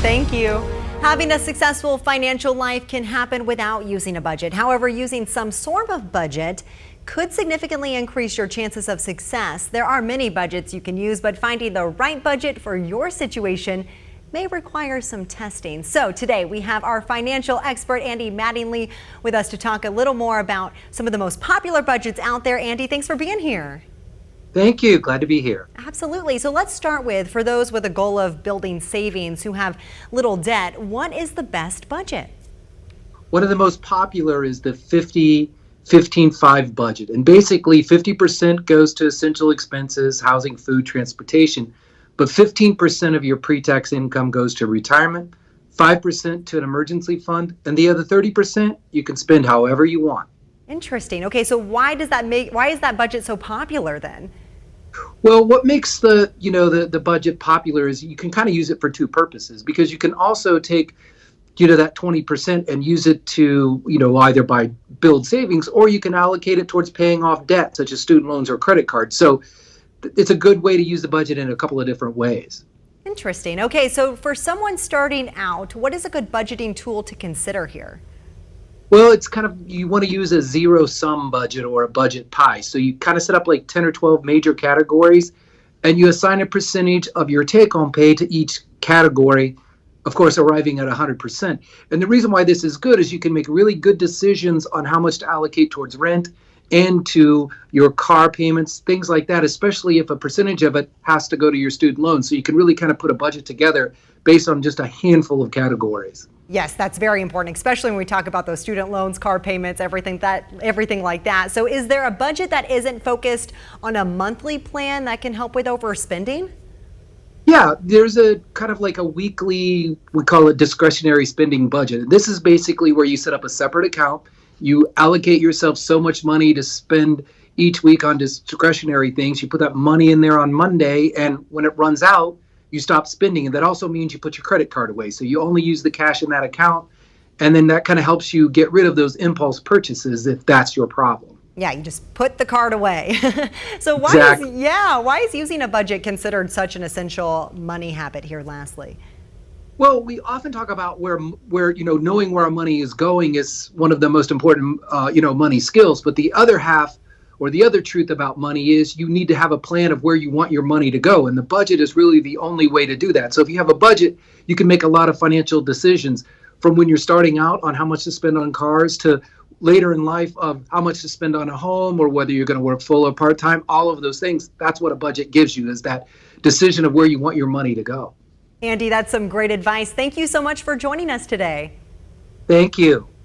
Thank you. Having a successful financial life can happen without using a budget. However, using some sort of budget could significantly increase your chances of success. There are many budgets you can use, but finding the right budget for your situation may require some testing. So today we have our financial expert, Andy Mattingly, with us to talk a little more about some of the most popular budgets out there. Andy, thanks for being here. Thank you. Glad to be here. Absolutely. So let's start with, for those with a goal of building savings who have little debt, what is the best budget? One of the most popular is the 50-15-5 budget. And basically 50% goes to essential expenses, housing, food, transportation. But 15% of your pre-tax income goes to retirement, 5% to an emergency fund, and the other 30% you can spend however you want. Interesting. Okay, so why is that budget so popular then? Well, what makes the budget popular is you can kind of use it for two purposes, because you can also take that 20% and use it to either buy build savings, or you can allocate it towards paying off debt such as student loans or credit cards. So it's a good way to use the budget in a couple of different ways. Interesting. Okay, so for someone starting out, what is a good budgeting tool to consider here? Well, it's you want to use a zero-sum budget or a budget pie. So you kind of set up like 10 or 12 major categories, and you assign a percentage of your take-home pay to each category, of course, arriving at 100%. And the reason why this is good is you can make really good decisions on how much to allocate towards rent and to your car payments, things like that, especially if a percentage of it has to go to your student loans. So you can really kind of put a budget together based on just a handful of categories. Yes, that's very important, especially when we talk about those student loans, car payments, everything like that. So is there a budget that isn't focused on a monthly plan that can help with overspending? Yeah, there's a kind of like a weekly, we call it discretionary spending budget. This is basically where you set up a separate account. You allocate yourself so much money to spend each week on discretionary things. You put that money in there on Monday, and when it runs out, you stop spending. And that also means you put your credit card away. So you only use the cash in that account. And then that kind of helps you get rid of those impulse purchases if that's your problem. Yeah, you just put the card away. So why is using a budget considered such an essential money habit here lastly? Well, we often talk about where knowing where our money is going is one of the most important money skills. But the other half, or the other truth about money, is you need to have a plan of where you want your money to go. And the budget is really the only way to do that. So if you have a budget, you can make a lot of financial decisions, from when you're starting out on how much to spend on cars to later in life of how much to spend on a home, or whether you're going to work full or part-time. All of those things, that's what a budget gives you, is that decision of where you want your money to go. Andy, that's some great advice. Thank you so much for joining us today. Thank you.